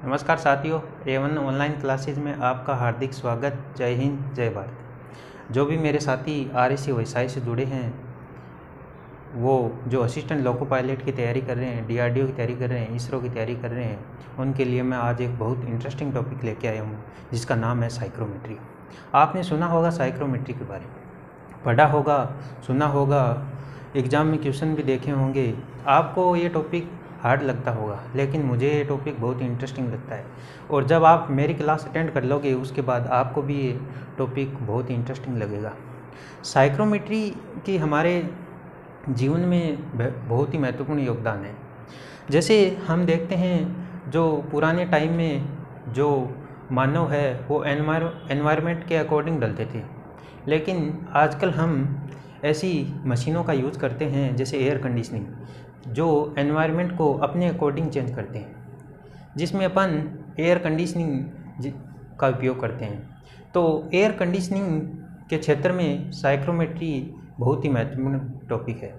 नमस्कार साथियों, A1 online classes में आपका हार्दिक स्वागत। जय हिंद, जय भारत। जो भी मेरे साथी RSC वैसाई से जुड़े हैं, वो जो असिस्टेंट लोको पायलट की तैयारी कर रहे हैं, DRDO की तैयारी कर रहे हैं, ISRO की तैयारी कर रहे हैं, उनके लिए मैं आज एक बहुत इंटरेस्टिंग टॉपिक लेके आया हूँ, जिसका नाम है साइक्रोमेट्री। आपने सुना होगा साइक्रोमेट्री के बारे में, पढ़ा होगा, सुना होगा, एग्ज़ाम में क्वेश्चन भी देखे होंगे। आपको ये टॉपिक हार्ड लगता होगा, लेकिन मुझे ये टॉपिक बहुत इंटरेस्टिंग लगता है। और जब आप मेरी क्लास अटेंड कर लोगे, उसके बाद आपको भी ये टॉपिक बहुत इंटरेस्टिंग लगेगा। साइक्रोमेट्री की हमारे जीवन में बहुत ही महत्वपूर्ण योगदान है। जैसे हम देखते हैं, जो पुराने टाइम में जो मानव है वो एनवायरनमेंट के अकॉर्डिंग ढलते थे, लेकिन आजकल हम ऐसी मशीनों का यूज़ करते हैं जैसे एयर कंडीशनिंग, जो एनवायरनमेंट को अपने अकॉर्डिंग चेंज करते हैं, जिसमें अपन एयर कंडीशनिंग का उपयोग करते हैं। तो एयर कंडीशनिंग के क्षेत्र में साइक्रोमेट्री बहुत ही महत्वपूर्ण टॉपिक है।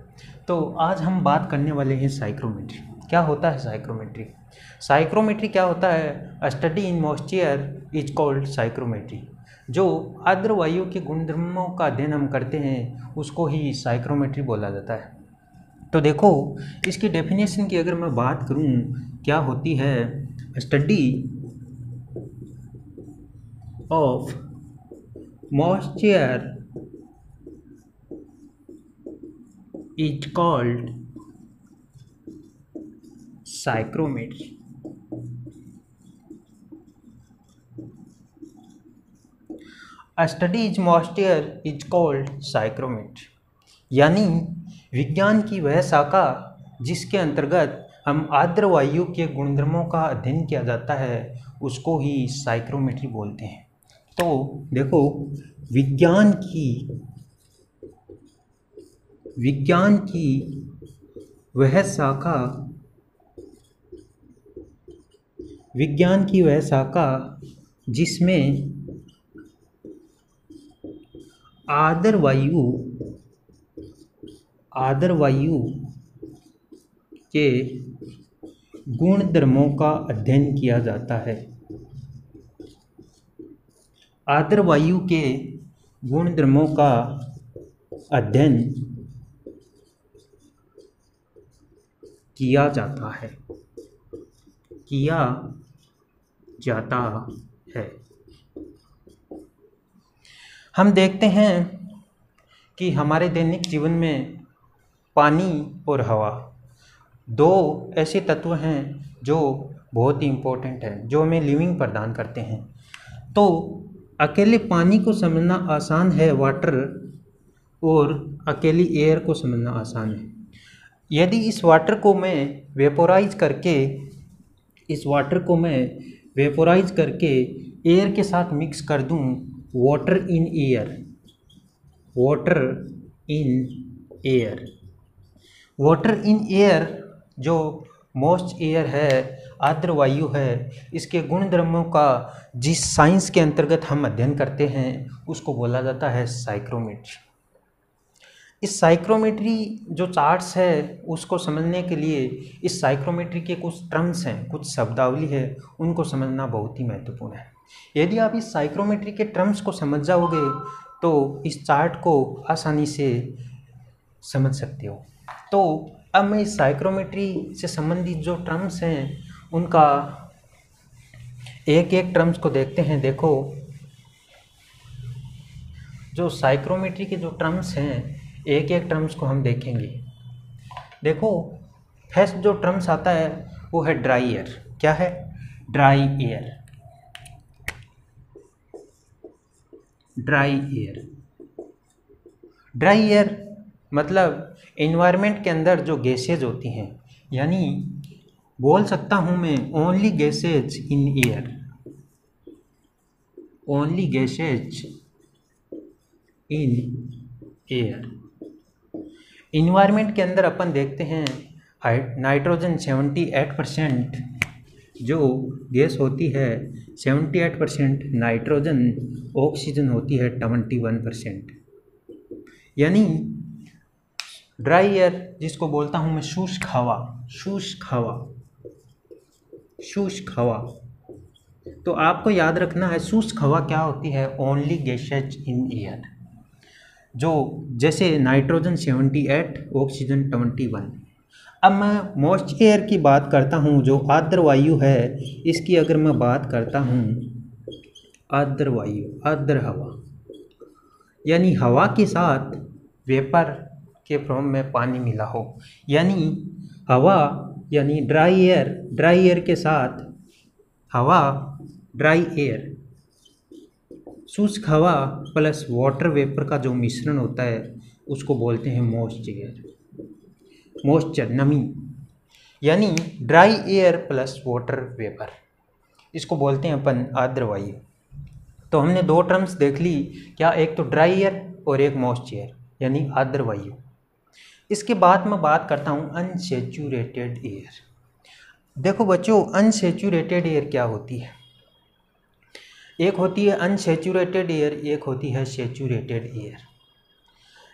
तो आज हम बात करने वाले हैं साइक्रोमेट्री। क्या होता है साइक्रोमेट्री? साइक्रोमेट्री क्या होता है? A study in moisture is called psychrometry. जो आर्द्र वायु के गुणधर्मों का अध्ययन हम करते हैं, उसको ही साइक्रोमेट्री बोला जाता है। तो देखो, इसकी डेफिनेशन की अगर मैं बात करूं, क्या होती है? Study of moisture is called psychrometry. A study in moisture is called psychrometry, यानी विज्ञान की वह शाखा जिसके अंतर्गत हम आर्द्र वायु के गुणधर्मों का अध्ययन किया जाता है, उसको ही साइक्रोमेट्री बोलते हैं। तो देखो, विज्ञान की वह शाखा जिसमें आर्द्र वायु के गुणधर्मों का अध्ययन किया जाता है। आर्द्र वायु के गुणधर्मों का अध्ययन किया जाता है। हम देखते हैं कि हमारे दैनिक जीवन में पानी और हवा दो ऐसे तत्व हैं जो बहुत ही इम्पोर्टेंट हैं, जो हमें लिविंग प्रदान करते हैं। तो अकेले पानी को समझना आसान है, वाटर, और अकेली एयर को समझना आसान है। यदि इस वाटर को मैं वेपोराइज करके एयर के साथ मिक्स कर दूं, वाटर इन एयर जो मॉइस्ट एयर है, आर्द्र वायु है, इसके गुणधर्मों का जिस साइंस के अंतर्गत हम अध्ययन करते हैं, उसको बोला जाता है साइक्रोमेट्री। इस साइक्रोमेट्री जो चार्ट्स है, उसको समझने के लिए इस साइक्रोमेट्री के कुछ टर्म्स हैं, कुछ शब्दावली है, उनको समझना बहुत ही महत्वपूर्ण है। यदि आप इस साइक्रोमेट्री के टर्म्स को समझ जाओगे तो इस चार्ट को आसानी से समझ सकते हो। तो अब मैं इस साइक्रोमेट्री से संबंधित जो टर्म्स हैं, उनका एक एक टर्म्स को देखते हैं। देखो, जो साइक्रोमेट्री के जो टर्म्स हैं, एक एक टर्म्स को हम देखेंगे। देखो, फर्स्ट जो टर्म्स आता है वो है ड्राई एयर। क्या है? ड्राई एयर मतलब एनवायरनमेंट के अंदर जो गैसेज होती हैं, यानी बोल सकता हूँ मैं, only gases in air. Environment के अंदर अपन देखते हैं नाइट्रोजन 78% जो गैस होती है, 78% नाइट्रोजन, ऑक्सीजन होती है 21%। यानी ड्राई एयर जिसको बोलता हूँ मैं शुष्क हवा, तो आपको याद रखना है शुष्क हवा क्या होती है, ओनली गैसेज इन एयर, जो जैसे नाइट्रोजन 78, ऑक्सीजन 21। अब मैं मॉइस्ट एयर की बात करता हूँ, जो आर्द्र वायु है, इसकी अगर मैं बात करता हूँ, आर्द्र वायु, आर्द्र हवा यानी हवा के साथ वेपर के फॉर्म में पानी मिला हो, यानी हवा यानी ड्राई एयर, ड्राई एयर के साथ हवा, ड्राई एयर, शुष्क हवा प्लस वाटर वेपर का जो मिश्रण होता है उसको बोलते हैं मॉइस्चर, मॉइस्चर नमी, यानी dry air plus water vapour, इसको बोलते हैं अपन आर्द्र वायु। तो हमने दो टर्म्स देख ली, क्या, एक तो ड्राई एयर और एक मॉइस्चर यानी आर्द्र वायु। इसके बाद मैं बात करता हूँ अनसैचुरेटेड एयर। देखो बच्चों, अनसैचुरेटेड एयर क्या होती है? एक होती है अनसैचुरेटेड एयर, एक होती है सैचुरेटेड एयर।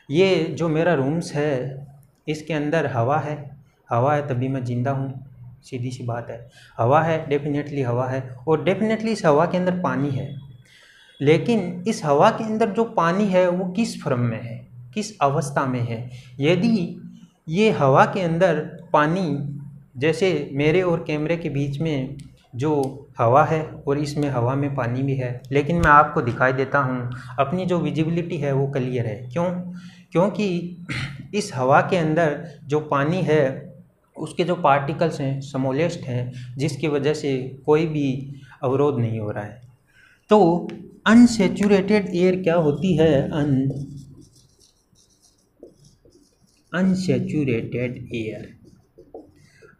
ये जो मेरा रूम्स है इसके अंदर हवा है, हवा है तभी मैं जिंदा हूँ, सीधी सी बात है, हवा है, डेफिनेटली हवा है, और डेफिनेटली इस हवा के अंदर पानी है। लेकिन इस हवा के अंदर जो पानी है वो किस फॉर्म में है, किस अवस्था में है? यदि ये हवा के अंदर पानी, जैसे मेरे और कैमरे के बीच में जो हवा है और इसमें हवा में पानी भी है, लेकिन मैं आपको दिखाई देता हूँ, अपनी जो विजिबिलिटी है वो क्लियर है। क्यों? क्योंकि इस हवा के अंदर जो पानी है उसके जो पार्टिकल्स हैं स्मॉलेस्ट हैं, जिसकी वजह से कोई भी अवरोध नहीं हो रहा है। तो अनसैचुरेटेड एयर क्या होती है? अनसैचुरेटेड एयर,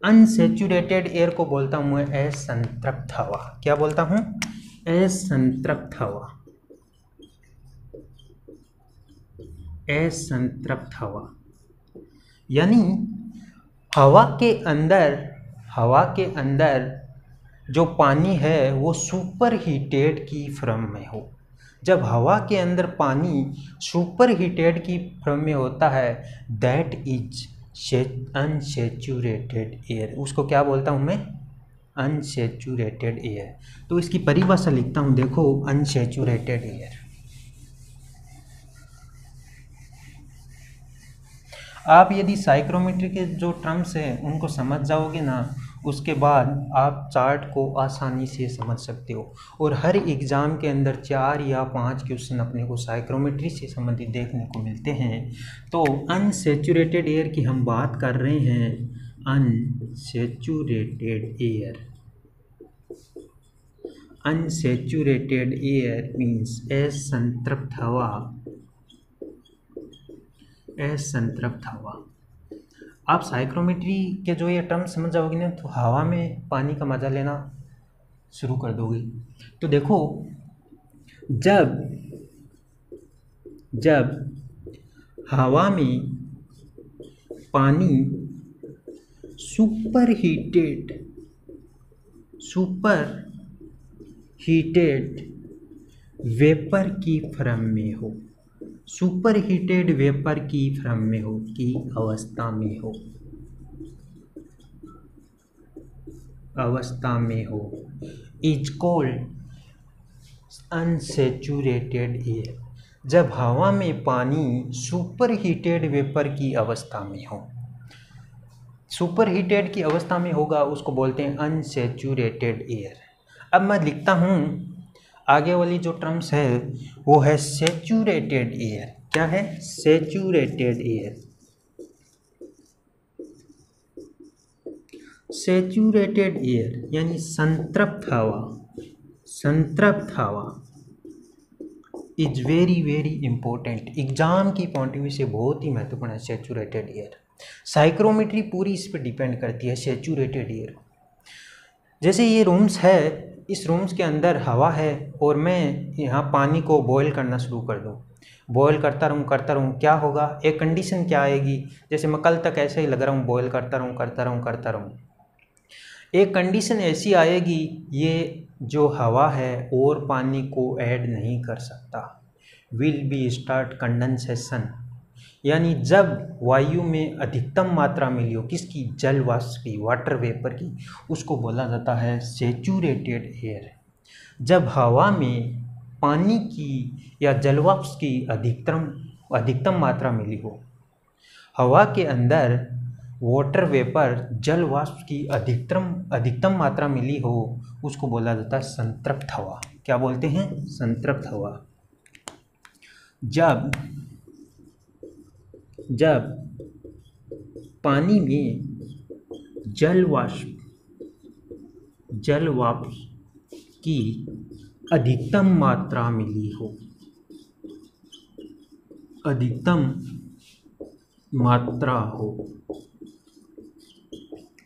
अनसैचुरेटेड एयर को बोलता हूँ मैं असंतृप्त हवा। क्या बोलता हूँ? असंतृप्त हवा, असंतृप्त हवा, यानी हवा के अंदर जो पानी है वो सुपर हीटेड की फॉर्म में हो। जब हवा के अंदर पानी सुपर हीटेड की फॉर्म में होता है, दैट इज अनसैचुरेटेड एयर। उसको क्या बोलता हूँ मैं? Unsaturated air. तो इसकी परिभाषा लिखता हूँ, देखो, अनसैचुरेटेड एयर। आप यदि साइक्रोमेट्री के जो टर्म्स हैं उनको समझ जाओगे ना, उसके बाद आप चार्ट को आसानी से समझ सकते हो। और हर एग्ज़ाम के अंदर 4 या 5 क्वेश्चन अपने को साइक्रोमेट्री से संबंधित देखने को मिलते हैं। तो अनसैचुरेटेड एयर की हम बात कर रहे हैं, unsaturated air. Unsaturated air means असंतृप्त हवा, असंतृप्त हवा। आप साइक्रोमेट्री के जो ये टर्म समझ जाओगे ना, तो हवा में पानी का मज़ा लेना शुरू कर दोगे। तो देखो, जब हवा में पानी सुपर हीटेड वेपर की फॉर्म में हो, सुपर हीटेड वेपर की फॉर्म में हो, की अवस्था में हो, इज कॉल्ड अनसैचुरेटेड एयर। जब हवा में पानी सुपर हीटेड वेपर की अवस्था में हो, सुपर हीटेड की अवस्था में होगा, उसको बोलते हैं अनसैचुरेटेड एयर। अब मैं लिखता हूँ, आगे वाली जो टर्म्स है वो है सैचुरेटेड एयर। क्या है? Saturated air. सैचुरेटेड एयर यानी संतृप्त हवा, संतृप्त हवा is very very important. Exam की पॉइंट ऑफ व्यू से बहुत ही महत्वपूर्ण है सैचुरेटेड एयर। साइक्रोमेट्री पूरी इस पर डिपेंड करती है सैचुरेटेड एयर। जैसे ये रूम्स है, इस रूम्स के अंदर हवा है और मैं यहाँ पानी को बॉयल करना शुरू कर दूँ, बॉयल करता रहूँ, क्या होगा? एक कंडीशन क्या आएगी? जैसे मैं कल तक ऐसे ही लग रहा हूँ, बॉयल करता रहूँ। एक कंडीशन ऐसी आएगी, ये जो हवा है और पानी को ऐड नहीं कर सकता, विल बी स्टार्ट कंडेंसेशन। यानी जब वायु में अधिकतम मात्रा मिली हो, किसकी? जल वाष्प की, वाटर वेपर की, उसको बोला जाता है सैचुरेटेड एयर। जब हवा में पानी की या जलवाष्प की अधिकतम मात्रा मिली हो। हवा के अंदर वाटर वेपर जल वाष्प की अधिकतम मात्रा मिली हो, उसको बोला जाता है संतृप्त हवा। क्या बोलते हैं? संतृप्त हवा। जब पानी में जल वाष्प की अधिकतम मात्रा मिली हो,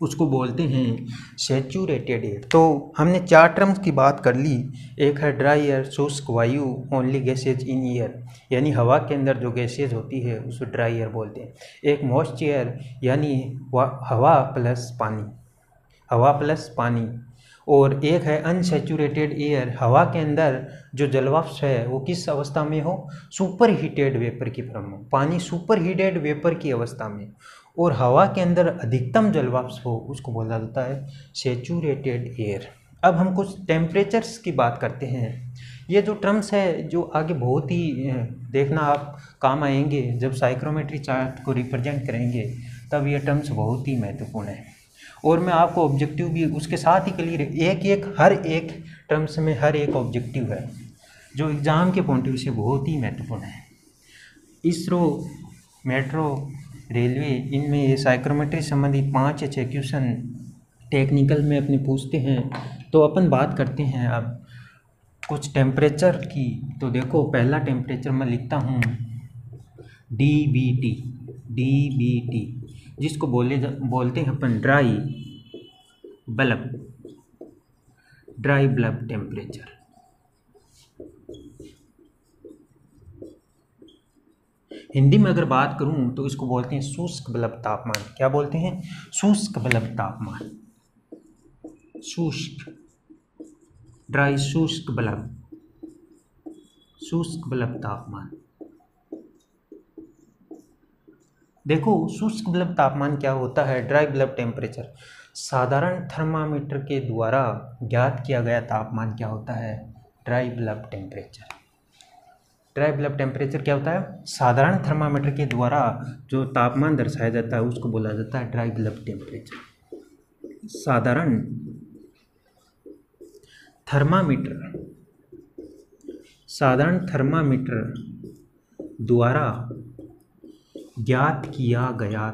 उसको बोलते हैं सैचुरेटेड एयर। तो हमने 4 टर्म्स की बात कर ली। एक है ड्राई एयर, शुष्क वायु, ओनली गैसेज इन एयर, यानी हवा के अंदर जो गैसेज होती है उसको ड्राई एयर बोलते हैं। एक मॉइस्ट एयर, यानी हवा प्लस पानी। और एक है अनसैचुरेटेड एयर, हवा के अंदर जो जलवाष्प है वो किस अवस्था में हो? सुपर हीटेड वेपर की फॉर्म में। पानी सुपर हीटेड वेपर की अवस्था में और हवा के अंदर अधिकतम जलवाष्प हो, उसको बोला जाता है सैचुरेटेड एयर। अब हम कुछ टेम्परेचर्स की बात करते हैं। ये जो टर्म्स है जो आगे बहुत ही देखना आप काम आएंगे, जब साइक्रोमेट्री चार्ट को रिप्रेजेंट करेंगे तब ये टर्म्स बहुत ही महत्वपूर्ण है। और मैं आपको ऑब्जेक्टिव भी उसके साथ ही क्लियर, हर एक टर्म्स में हर एक ऑब्जेक्टिव है जो एग्ज़ाम के पॉइंट ऑफ व्यू से बहुत ही महत्वपूर्ण है। इसरो, मेट्रो, रेलवे, इनमें ये साइक्रोमेट्री संबंधित 5 या 6 क्वेश्चन टेक्निकल में अपने पूछते हैं। तो अपन बात करते हैं अब कुछ टेम्परेचर की। तो देखो, पहला टेम्परेचर मैं लिखता हूँ DBT, जिसको बोलते हैं अपन ड्राई बल्ब टेम्परेचर। हिंदी में अगर बात करूं तो इसको बोलते हैं शुष्क बल्ब तापमान। क्या बोलते हैं? शुष्क बल्ब तापमान। शुष्क बल्ब तापमान। देखो, शुष्क बल्ब तापमान क्या होता है? ड्राई बल्ब टेम्परेचर साधारण थर्मामीटर के द्वारा ज्ञात किया गया तापमान क्या होता है? ड्राई बल्ब टेम्परेचर क्या होता है? साधारण थर्मामीटर के द्वारा जो तापमान दर्शाया जाता है उसको बोला जाता है ड्राई बल्ब टेम्परेचर। साधारण थर्मामीटर द्वारा ज्ञात किया गया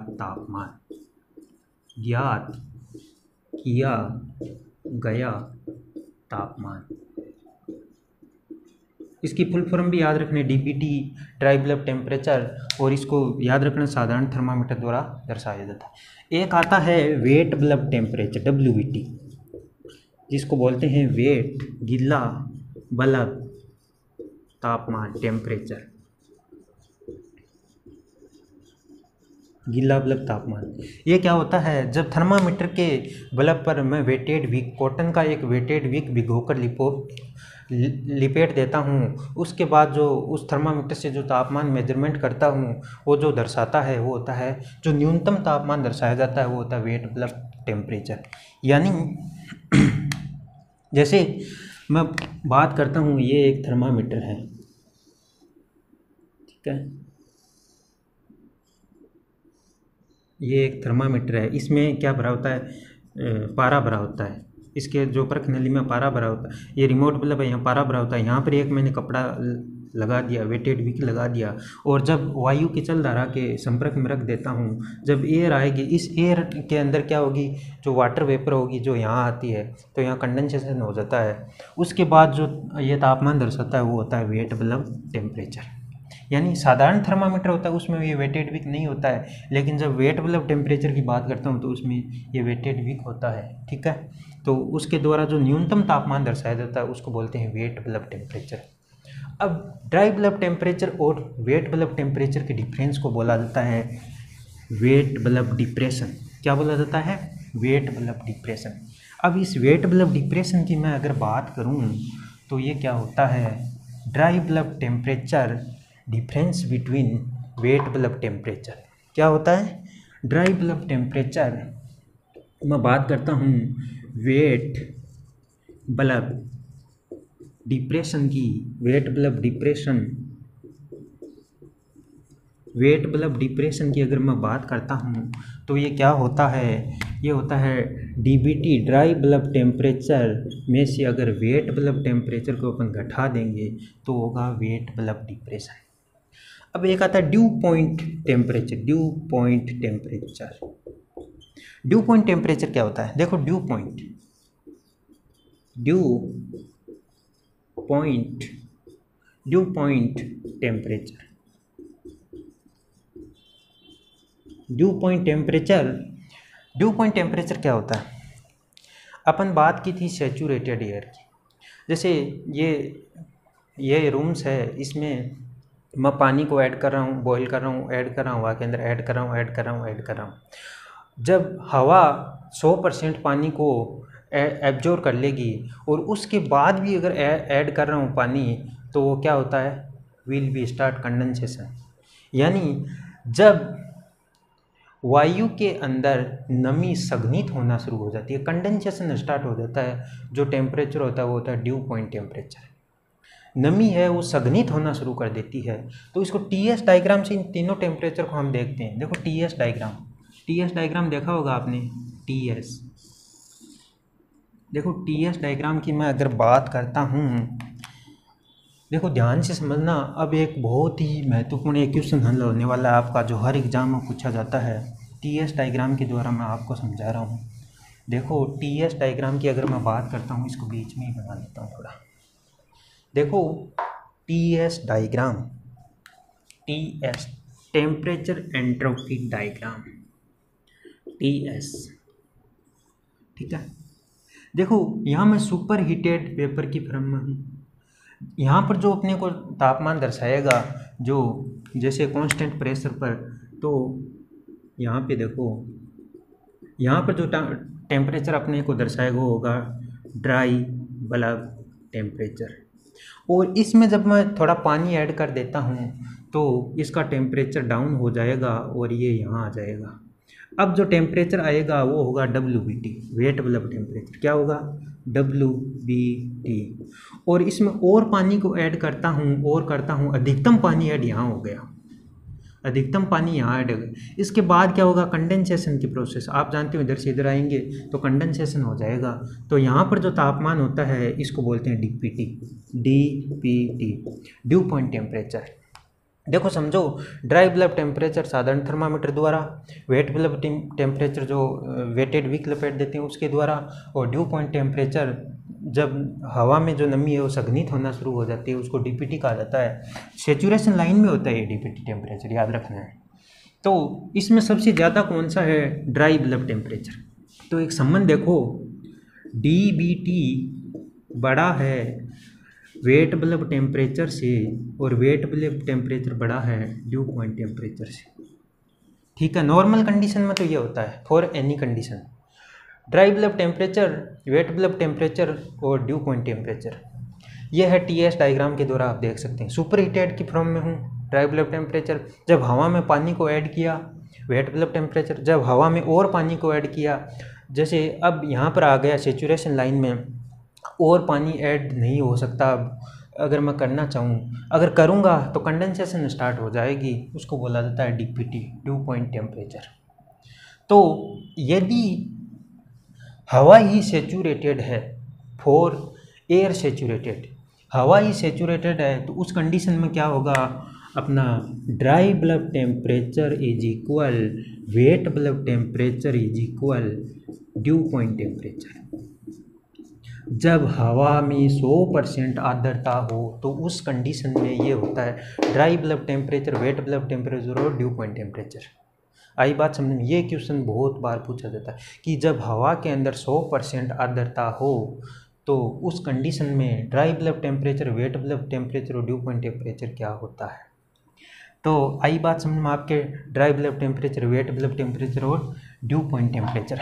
तापमान। इसकी फुल फॉर्म भी याद रखने, DBT, ड्राई बल्ब टेम्परेचर, और इसको याद रखना साधारण थर्मामीटर द्वारा दर्शाया जाता है। एक आता है वेट बल्ब टेम्परेचर, WBT, जिसको बोलते हैं वेट गीला बल्ब तापमान टेम्परेचर। गीला बल्ब तापमान ये क्या होता है? जब थर्मामीटर के बल्ब पर मैं कॉटन का एक वेटेड विक भिगोकर लिपेट देता हूँ, उसके बाद जो उस थर्मामीटर से जो तापमान मेजरमेंट करता हूँ वो जो दर्शाता है वो होता है, जो न्यूनतम तापमान दर्शाया जाता है वो होता है वेट बल्ब टेम्परेचर। यानी जैसे मैं बात करता हूँ, ये एक थर्मामीटर है, ठीक है, ये एक थर्मामीटर है। इसमें क्या भरा होता है? पारा भरा होता है। इसके जो परख नली में पारा भरा होता है। ये रिमोट बल्ब है, यहाँ पारा भरा होता है। यहाँ पर एक मैंने कपड़ा लगा दिया, वेटेड विक लगा दिया, और जब वायु की चल धारा के संपर्क में रख देता हूँ, जब एयर आएगी, इस एयर के अंदर क्या होगी? जो वाटर वेपर होगी जो यहाँ आती है, तो यहाँ कंडेंसेशन हो जाता है। उसके बाद जो ये तापमान दर्शाता है वो होता है वेट बल्ब टेम्परेचर। यानी साधारण थर्मामीटर होता है उसमें ये वेटेड विक नहीं होता है, लेकिन जब वेट बल्ब टेम्परेचर की बात करता हूँ तो उसमें ये वेटेड विक होता है, ठीक है। तो उसके द्वारा जो न्यूनतम तापमान दर्शाया जाता है उसको बोलते हैं वेट बल्ब टेम्परेचर। अब ड्राई बल्ब टेम्परेचर और वेट बल्ब टेम्परेचर के डिफरेंस को बोला जाता है वेट बल्ब डिप्रेशन। क्या बोला जाता है? Wet bulb depression. अब इस वेट बल्ब डिप्रेशन की मैं अगर बात करूं तो ये क्या होता है? Dry bulb temperature difference between wet bulb temperature. क्या होता है? ड्राई बल्ब टेम्परेचर मैं बात करता हूँ वेट बल्ब डिप्रेशन की, वेट बल्ब डिप्रेशन की अगर मैं बात करता हूँ तो ये क्या होता है, ये होता है डीबीटी, ड्राई बल्ब टेम्परेचर में से अगर वेट बल्ब टेम्परेचर को अपन घटा देंगे तो होगा वेट बल्ब डिप्रेशन। अब एक आता है due point temperature. Due point temperature क्या होता है? देखो due point temperature, due point temperature क्या होता है? अपन बात की थी सैचुरेटेड एयर की। जैसे ये रूम्स है, इसमें मैं पानी को ऐड कर रहा हूँ, बॉईल कर रहा हूँ, ऐड कर रहा हूँ, हवा के अंदर ऐड कर रहा हूँ। जब हवा 100% पानी को एब्जॉर्ब कर लेगी और उसके बाद भी अगर ऐड कर रहा हूँ पानी, तो वो क्या होता है? Will be start condensation. यानी जब वायु के अंदर नमी संघनित होना शुरू हो जाती है, कंडेंसेशन स्टार्ट हो जाता है, जो टेम्परेचर होता है वो होता है ड्यू पॉइंट टेम्परेचर। नमी है वो संघनित होना शुरू कर देती है। तो इसको टीएस डायग्राम से इन तीनों टेम्परेचर को हम देखते हैं। देखो टीएस डायग्राम देखा होगा आपने, टीएस। देखो टीएस डायग्राम की मैं अगर बात करता हूँ, देखो ध्यान से समझना। अब एक बहुत ही महत्वपूर्ण एक क्वेश्चन हल होने वाला है आपका, जो हर एग्जाम में पूछा जाता है। टीएस डायग्राम के द्वारा मैं आपको समझा रहा हूँ। देखो टीएस डायग्राम की अगर मैं बात करता हूँ, इसको बीच में ही बना लेता हूँ थोड़ा। देखो TS diagram, TS temperature entropy diagram, TS, ठीक है। देखो यहाँ मैं सुपर हीटेड वेपर की फ्रेम में हूँ। यहाँ पर जो अपने को तापमान दर्शाएगा, जो जैसे कांस्टेंट प्रेशर पर, तो यहाँ पे देखो, यहाँ पर जो टेम्परेचर अपने को दर्शाएगा वो होगा ड्राई बल्ब टेम्परेचर। और इसमें जब मैं थोड़ा पानी ऐड कर देता हूँ तो इसका टेम्परेचर डाउन हो जाएगा और ये यहाँ आ जाएगा। अब जो टेम्परेचर आएगा वो होगा WBT, वेट बल्ब टेम्परेचर। क्या होगा? WBT। और इसमें और पानी को ऐड करता हूँ, अधिकतम पानी ऐड यहाँ हो गया, अधिकतम पानी यहाँ ऐड हो गया। इसके बाद क्या होगा? कंडेंसेशन की प्रोसेस। आप जानते हो इधर से इधर आएंगे तो कंडेंसेशन हो जाएगा। तो यहाँ पर जो तापमान होता है इसको बोलते हैं DPT, ड्यू पॉइंट टेम्परेचर। देखो समझो, ड्राई बल्ब टेम्परेचर साधारण थर्मामीटर द्वारा, वेट बल्ब टेम्परेचर जो वेटेड विक लपेट देते हैं उसके द्वारा, और ड्यू पॉइंट टेम्परेचर जब हवा में जो नमी है वो संघनित होना शुरू हो जाती है उसको DPT कहा जाता है। सेचुरेशन लाइन में होता है ये DPT टेम्परेचर, याद रखना है। तो इसमें सबसे ज़्यादा कौन सा है? Dry bulb temperature. तो एक संबंध देखो, DBT बड़ा है वेट बल्ब टेम्परेचर से और वेट बल्ब टेम्परेचर बड़ा है ड्यू पॉइंट टेम्परेचर से, ठीक है। नॉर्मल कंडीशन में तो ये होता है, for any condition. Dry bulb temperature, wet bulb temperature और ड्यू पॉइंट टेम्परेचर, ये है टीएस डायग्राम के द्वारा आप देख सकते हैं। सुपर हीटेड की फॉर्म में हूँ, ड्राई बल्ब टेम्परेचर। जब हवा में पानी को ऐड किया, वेट बल्ब टेम्परेचर। जब हवा में और पानी को ऐड किया, जैसे अब यहाँ पर आ गया सेचुरेशन लाइन में, और पानी ऐड नहीं हो सकता। अगर मैं करना चाहूँ, अगर करूँगा तो कंडेंसेशन स्टार्ट हो जाएगी, उसको बोला जाता है DPT, ड्यू पॉइंट टेम्परेचर। तो यदि हवा ही सेचुरेटेड है, फॉर एयर सेचुरेटेड, हवा ही सेचुरेटेड है, तो उस कंडीशन में क्या होगा? अपना dry bulb temperature is equal wet bulb temperature is equal due point temperature. जब हवा में 100% आर्द्रता हो तो उस कंडीशन में ये होता है dry bulb temperature, wet bulb temperature और ड्यू पॉइंट टेम्परेचर। आई बात समझ में? ये क्वेश्चन बहुत बार पूछा जाता है कि जब हवा के अंदर 100% आर्द्रता हो तो उस कंडीशन में dry bulb temperature, wet bulb temperature और ड्यू पॉइंट टेम्परेचर क्या होता है। तो आई बात समझ में आपके? Dry bulb temperature, wet bulb temperature और ड्यू पॉइंट टेम्परेचर।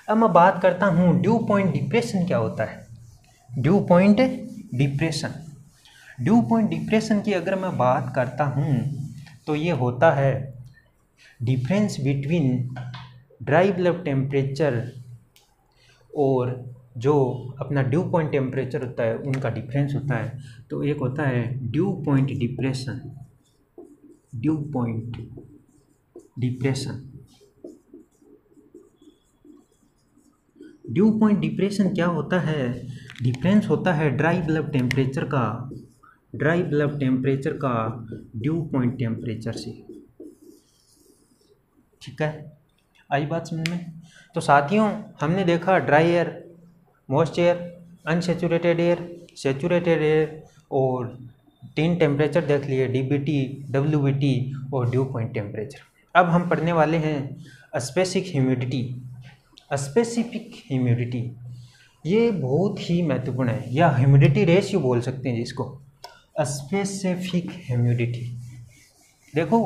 अब मैं बात करता हूँ ड्यू पॉइंट डिप्रेशन क्या होता है। Due point depression, due point depression की अगर मैं बात करता हूँ तो ये होता है difference between dry bulb temperature और जो अपना ड्यू पॉइंट टेम्परेचर होता है उनका डिफरेंस होता है। तो एक होता है due point depression, due point depression. Due point depression क्या होता है? डिफरेंस होता है ड्राई बल्ब टेम्परेचर का, ड्राई बल्ब टेम्परेचर का ड्यू पॉइंट टेम्परेचर से। ठीक है, आई बात समझ में? तो साथियों हमने देखा dry air, moist air, unsaturated air, saturated air, और 3 टेम्परेचर देख लिए, डीबीटी, डब्ल्यूबीटी और ड्यू पॉइंट टेम्परेचर। अब हम पढ़ने वाले हैं स्पेसिफिक ह्यूमिडिटी। स्पेसिफिक ह्यूमिडिटी ये बहुत ही महत्वपूर्ण है, या ह्यूमिडिटी रेशियो बोल सकते हैं जिसको, स्पेसिफिक ह्यूमिडिटी। देखो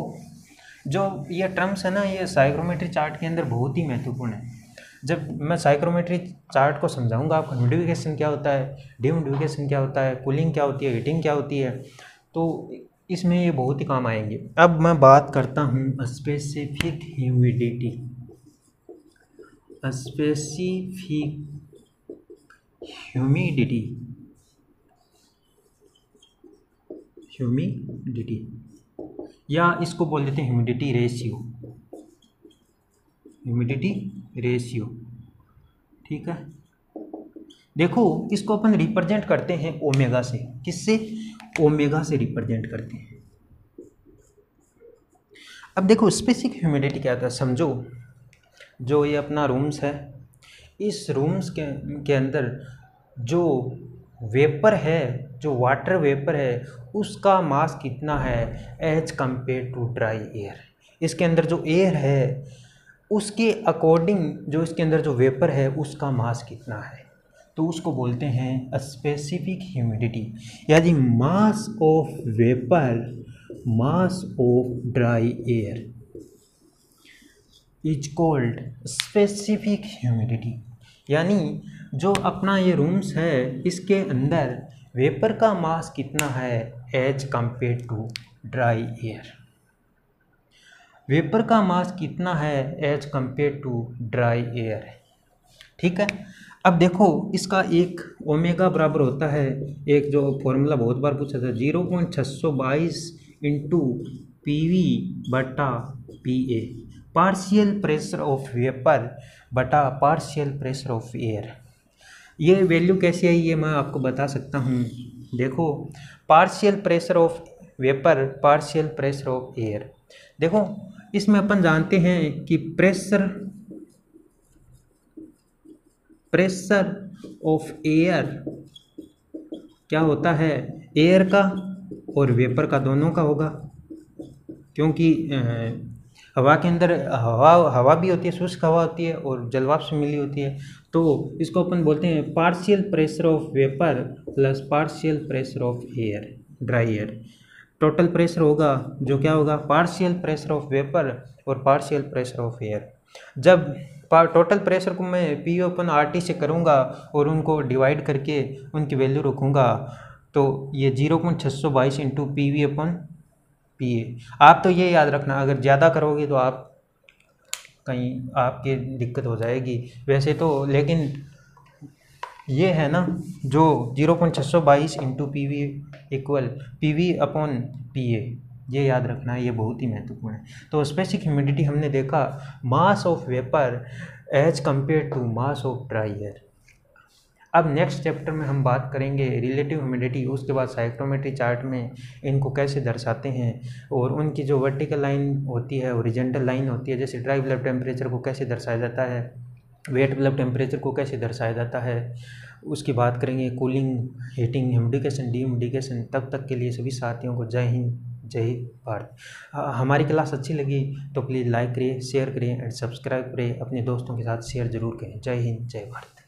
जो ये टर्म्स है ना, ये साइक्रोमेट्री चार्ट के अंदर बहुत ही महत्वपूर्ण है। जब मैं साइक्रोमेट्री चार्ट को समझाऊंगा आपको, ह्यूमिडिफिकेशन क्या होता है, डिह्यूमिडिफिकेशन क्या होता है, कूलिंग क्या होती है, हीटिंग क्या होती है, तो इसमें ये बहुत ही काम आएंगे। अब मैं बात करता हूँ specific humidity. Specific humidity, humidity या इसको बोल देते हैं ह्यूमिडिटी रेशियो, ह्यूमिडिटी रेशियो। ठीक है, देखो इसको अपन रिप्रेजेंट करते हैं ओमेगा से। किससे? ओमेगा से रिप्रेजेंट करते हैं। अब देखो स्पेसिफिक ह्यूमिडिटी क्या होता है, समझो जो ये अपना रूम्स है, इस रूम्स के अंदर जो वेपर है, जो वाटर वेपर है, उसका मास कितना है as compare to dry air. इसके अंदर जो एयर है उसके अकॉर्डिंग जो इसके अंदर जो वेपर है उसका मास कितना है, तो उसको बोलते हैं स्पेसिफिक ह्यूमिडिटी। यानी मास of vapour, mass of dry air is called specific humidity. यानी जो अपना ये रूम्स है इसके अंदर वेपर का मास कितना है as compare to dry air, vapour का मास कितना है as compare to dry air. ठीक है, अब देखो इसका एक ओमेगा बराबर होता है, एक जो फॉर्मूला बहुत बार पूछा था, 0.622 इंटू PV बटा PA, partial pressure of vapour बटा पार्शियल प्रेशर ऑफ एयर। ये वैल्यू कैसे आई ये मैं आपको बता सकता हूँ। देखो partial pressure of vapour, partial pressure of air. देखो इसमें अपन जानते हैं कि प्रेशर ऑफ एयर क्या होता है, एयर का और वेपर का दोनों का होगा, क्योंकि हवा के अंदर हवा भी होती है, शुष्क हवा होती है और जलवाष्प से मिली होती है। तो इसको अपन बोलते हैं partial pressure of vapour plus partial pressure of air, dry air. Total pressure होगा जो क्या होगा, पार्शियल प्रेशर ऑफ वेपर और पार्शियल प्रेशर ऑफ एयर। जब टोटल प्रेशर को मैं P/RT से करूँगा और उनको डिवाइड करके उनकी वैल्यू रखूँगा, तो ये 0.622 इंटू PV/PA। आप तो ये याद रखना, अगर ज़्यादा करोगे तो आप कहीं आपकी दिक्कत हो जाएगी वैसे तो, लेकिन ये है ना जो 0.622 इंटू PV इक्वल PV/PA, ये याद रखना है, ये बहुत ही महत्वपूर्ण है। तो स्पेसिफिक ह्यूमिडिटी हमने देखा mass of vapour as compare to mass of dry air. अब नेक्स्ट चैप्टर में हम बात करेंगे रिलेटिव ह्यूमिडिटी, उसके बाद साइक्रोमेट्री चार्ट में इनको कैसे दर्शाते हैं और उनकी जो वर्टिकल लाइन होती है, हॉरिजॉन्टल लाइन होती है, जैसे ड्राई बल्ब टेम्परेचर को कैसे दर्शाया जाता है, वेट बल्ब टेम्परेचर को कैसे दर्शाया जाता है, उसकी बात करेंगे। Cooling, heating, humidification, dehumidification. तब तक के लिए सभी साथियों को जय हिंद, जय भारत। हमारी क्लास अच्छी लगी तो प्लीज़ लाइक करिए, शेयर करिए एंड सब्सक्राइब करिए, अपने दोस्तों के साथ शेयर जरूर करें। जय हिंद, जय भारत।